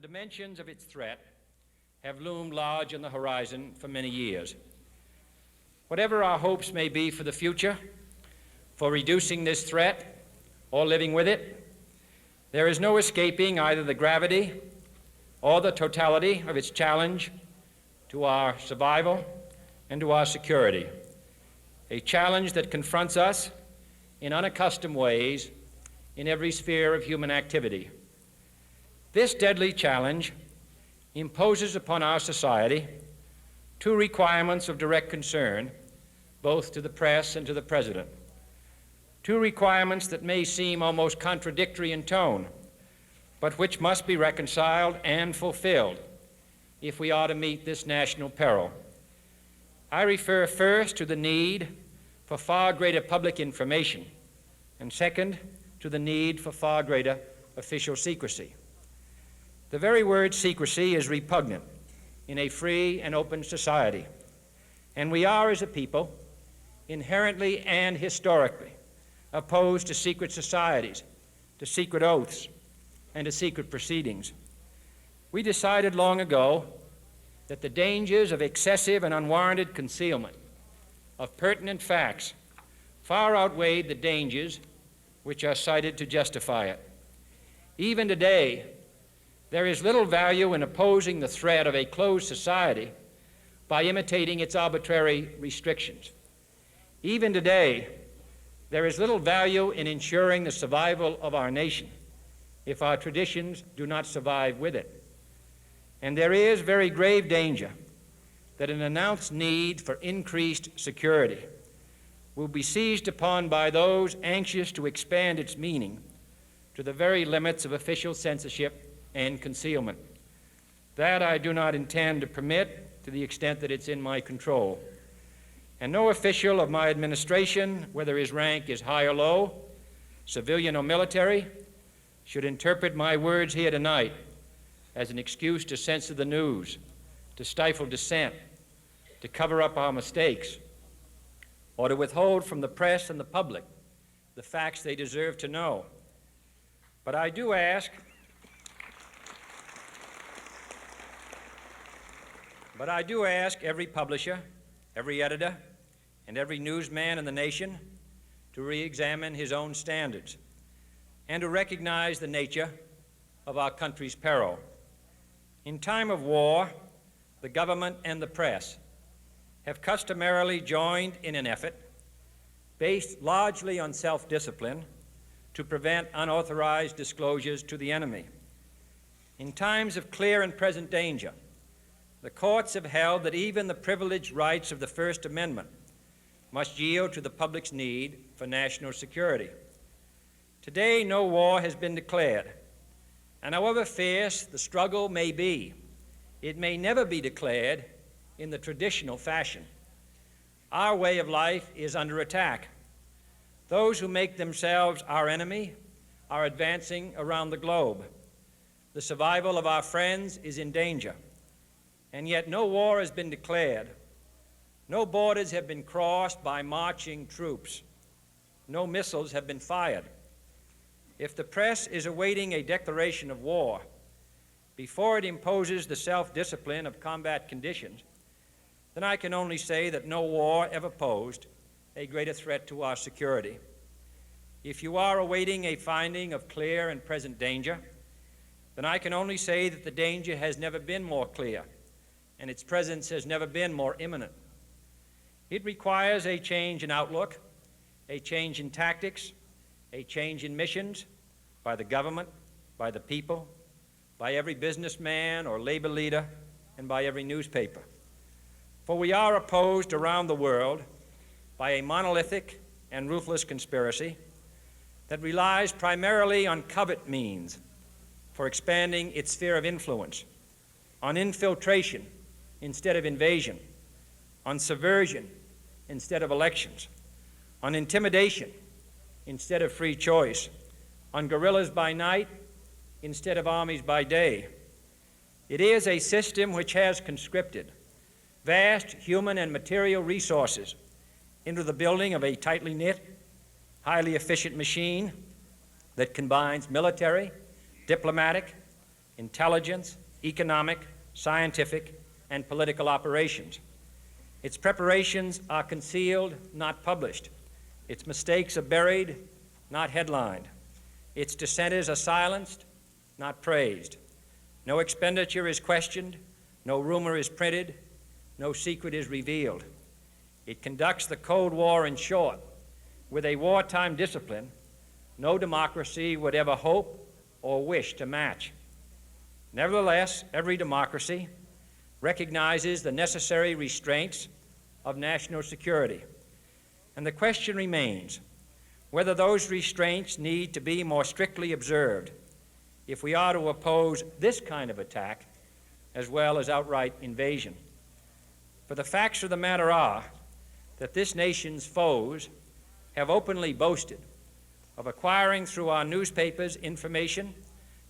the dimensions of its threat have loomed large on the horizon for many years. Whatever our hopes may be for the future, for reducing this threat or living with it, there is no escaping either the gravity or the totality of its challenge to our survival and to our security, a challenge that confronts us in unaccustomed ways in every sphere of human activity. This deadly challenge imposes upon our society two requirements of direct concern, both to the press and to the President. Two requirements that may seem almost contradictory in tone, but which must be reconciled and fulfilled if we are to meet this national peril. I refer first to the need for far greater public information, and second, to the need for far greater official secrecy. The very word secrecy is repugnant in a free and open society, and we are, as a people, inherently and historically opposed to secret societies, to secret oaths, and to secret proceedings. We decided long ago that the dangers of excessive and unwarranted concealment of pertinent facts far outweighed the dangers which are cited to justify it. Even today, there is little value in opposing the threat of a closed society by imitating its arbitrary restrictions. Even today, there is little value in ensuring the survival of our nation if our traditions do not survive with it. And there is very grave danger that an announced need for increased security will be seized upon by those anxious to expand its meaning to the very limits of official censorship and concealment. That I do not intend to permit to the extent that it's in my control. And no official of my administration, whether his rank is high or low, civilian or military, should interpret my words here tonight as an excuse to censor the news, to stifle dissent, to cover up our mistakes, or to withhold from the press and the public the facts they deserve to know. But I do ask every publisher, every editor, and every newsman in the nation to re-examine his own standards and to recognize the nature of our country's peril. In time of war, the government and the press have customarily joined in an effort based largely on self-discipline to prevent unauthorized disclosures to the enemy. In times of clear and present danger, the courts have held that even the privileged rights of the First Amendment must yield to the public's need for national security. Today, no war has been declared, and however fierce the struggle may be, it may never be declared in the traditional fashion. Our way of life is under attack. Those who make themselves our enemy are advancing around the globe. The survival of our friends is in danger, and yet no war has been declared. No borders have been crossed by marching troops. No missiles have been fired. If the press is awaiting a declaration of war before it imposes the self-discipline of combat conditions, then I can only say that no war ever posed a greater threat to our security. If you are awaiting a finding of clear and present danger, then I can only say that the danger has never been more clear, and its presence has never been more imminent. It requires a change in outlook, a change in tactics, a change in missions by the government, by the people, by every businessman or labor leader, and by every newspaper. For we are opposed around the world by a monolithic and ruthless conspiracy that relies primarily on covert means for expanding its sphere of influence, on infiltration instead of invasion, on subversion instead of elections, on intimidation instead of free choice, on guerrillas by night instead of armies by day. It is a system which has conscripted vast human and material resources into the building of a tightly knit, highly efficient machine that combines military, diplomatic, intelligence, economic, scientific, and political operations. Its preparations are concealed, not published. Its mistakes are buried, not headlined. Its dissenters are silenced, not praised. No expenditure is questioned, no rumor is printed, no secret is revealed. It conducts the Cold War, in short, with a wartime discipline no democracy would ever hope or wish to match. Nevertheless, every democracy recognizes the necessary restraints of national security. And the question remains whether those restraints need to be more strictly observed if we are to oppose this kind of attack as well as outright invasion. For the facts of the matter are that this nation's foes have openly boasted of acquiring through our newspapers information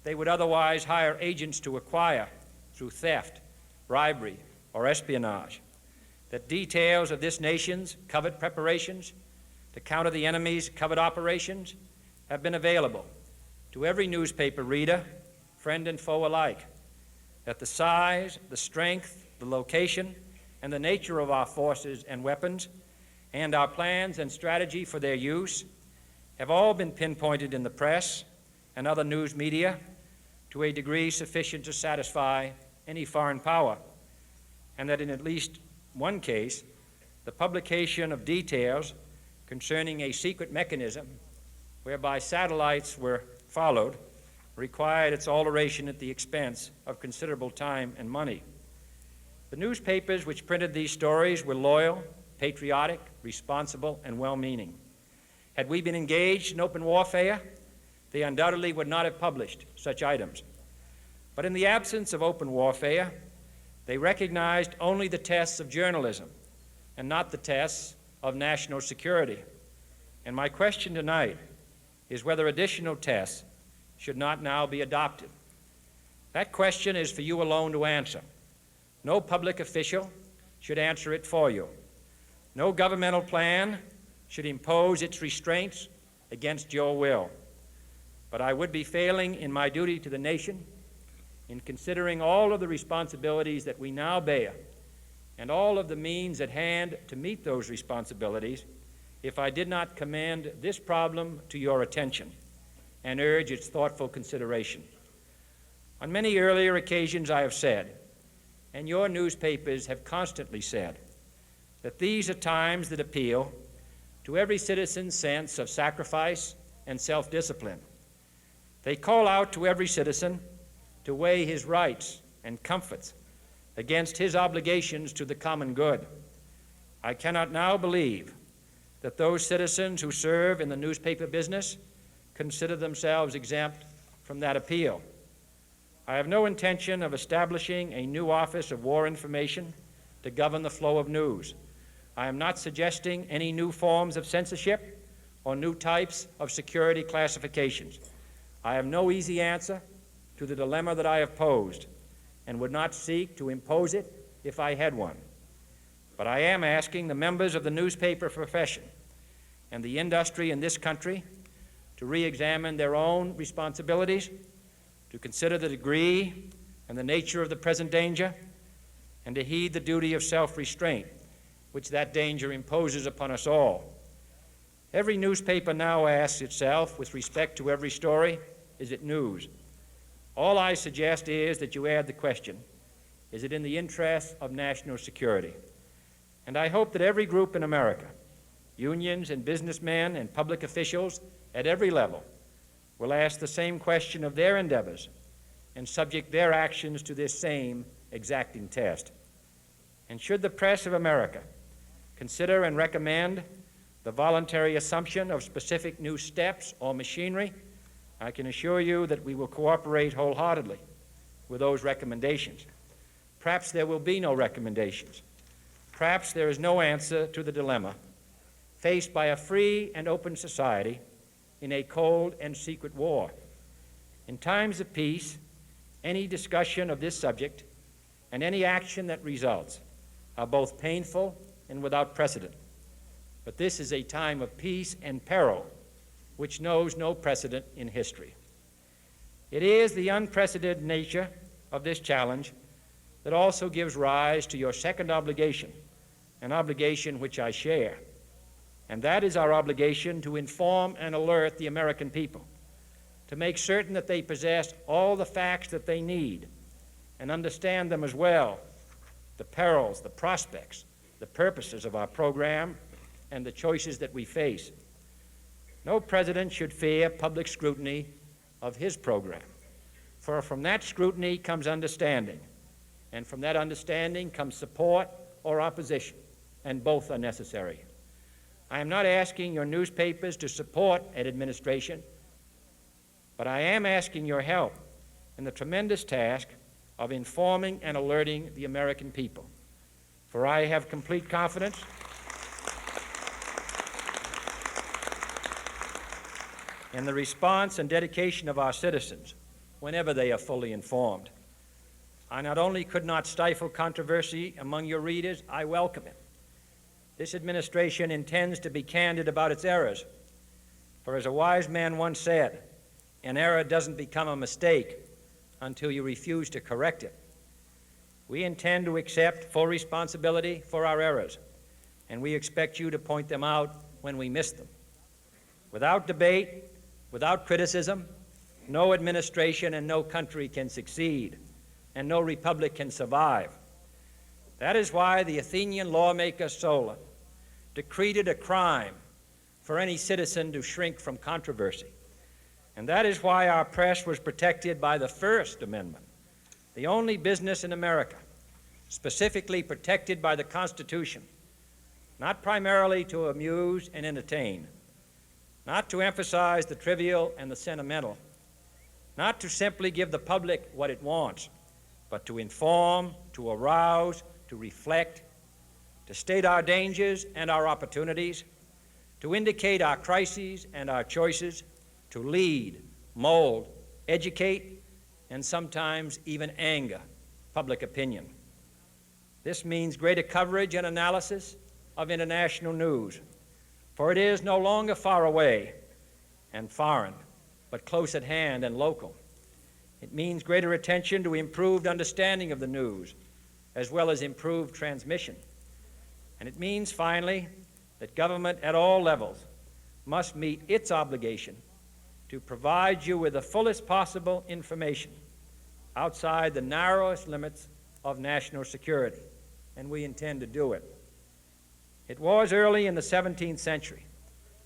they would otherwise hire agents to acquire through theft, bribery, or espionage. That details of this nation's covert preparations to counter the enemy's covert operations have been available to every newspaper reader, friend and foe alike. That the size, the strength, the location, and the nature of our forces and weapons, and our plans and strategy for their use have all been pinpointed in the press and other news media to a degree sufficient to satisfy any foreign power, and that in at least one case, the publication of details concerning a secret mechanism whereby satellites were followed required its alteration at the expense of considerable time and money. The newspapers which printed these stories were loyal, patriotic, responsible, and well-meaning. Had we been engaged in open warfare, they undoubtedly would not have published such items. But in the absence of open warfare, they recognized only the tests of journalism and not the tests of national security. And my question tonight is whether additional tests should not now be adopted. That question is for you alone to answer. No public official should answer it for you. No governmental plan should impose its restraints against your will. But I would be failing in my duty to the nation in considering all of the responsibilities that we now bear and all of the means at hand to meet those responsibilities if I did not commend this problem to your attention and urge its thoughtful consideration. On many earlier occasions I have said, and your newspapers have constantly said, that these are times that appeal to every citizen's sense of sacrifice and self-discipline. They call out to every citizen to weigh his rights and comforts against his obligations to the common good. I cannot now believe that those citizens who serve in the newspaper business consider themselves exempt from that appeal. I have no intention of establishing a new office of war information to govern the flow of news. I am not suggesting any new forms of censorship or new types of security classifications. I have no easy answer to the dilemma that I have posed and would not seek to impose it if I had one. But I am asking the members of the newspaper profession and the industry in this country to re-examine their own responsibilities, to consider the degree and the nature of the present danger, and to heed the duty of self-restraint which that danger imposes upon us all. Every newspaper now asks itself, with respect to every story, is it news? All I suggest is that you add the question, is it in the interest of national security? And I hope that every group in America, unions and businessmen and public officials at every level, will ask the same question of their endeavors and subject their actions to this same exacting test. And should the press of America consider and recommend the voluntary assumption of specific new steps or machinery, I can assure you that we will cooperate wholeheartedly with those recommendations. Perhaps there will be no recommendations. Perhaps there is no answer to the dilemma faced by a free and open society in a cold and secret war. In times of peace, any discussion of this subject and any action that results are both painful and without precedent. But this is a time of peace and peril which knows no precedent in history. It is the unprecedented nature of this challenge that also gives rise to your second obligation, an obligation which I share, and that is our obligation to inform and alert the American people, to make certain that they possess all the facts that they need and understand them as well, the perils, the prospects, the purposes of our program, and the choices that we face. No president should fear public scrutiny of his program, for from that scrutiny comes understanding, and from that understanding comes support or opposition, and both are necessary. I am not asking your newspapers to support an administration, but I am asking your help in the tremendous task of informing and alerting the American people. For I have complete confidence in the response and dedication of our citizens whenever they are fully informed. I not only could not stifle controversy among your readers, I welcome it. This administration intends to be candid about its errors. For as a wise man once said, an error doesn't become a mistake until you refuse to correct it. We intend to accept full responsibility for our errors, and we expect you to point them out when we miss them. Without debate, without criticism, no administration and no country can succeed, and no republic can survive. That is why the Athenian lawmaker Solon decreed it a crime for any citizen to shrink from controversy. And that is why our press was protected by the First Amendment, the only business in America specifically protected by the Constitution, not primarily to amuse and entertain, not to emphasize the trivial and the sentimental, not to simply give the public what it wants, but to inform, to arouse, to reflect, to state our dangers and our opportunities, to indicate our crises and our choices, to lead, mold, educate, and sometimes even anger public opinion. This means greater coverage and analysis of international news, for it is no longer far away and foreign, but close at hand and local. It means greater attention to improved understanding of the news, as well as improved transmission. And it means, finally, that government at all levels must meet its obligation to provide you with the fullest possible information outside the narrowest limits of national security, and we intend to do it. It was early in the 17th century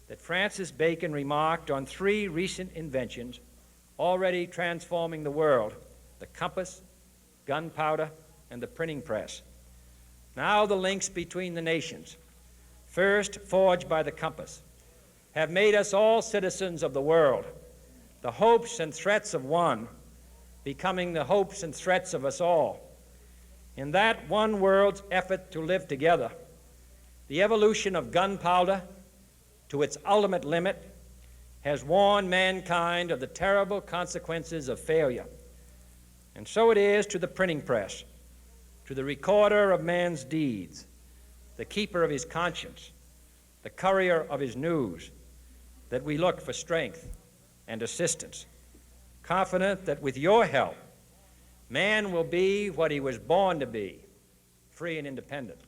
that Francis Bacon remarked on three recent inventions already transforming the world: the compass, gunpowder, and the printing press. Now the links between the nations, first forged by the compass, have made us all citizens of the world, the hopes and threats of one becoming the hopes and threats of us all. In that one world's effort to live together, the evolution of gunpowder to its ultimate limit has warned mankind of the terrible consequences of failure. And so it is to the printing press, to the recorder of man's deeds, the keeper of his conscience, the courier of his news, that we look for strength and assistance, confident that with your help, man will be what he was born to be, free and independent.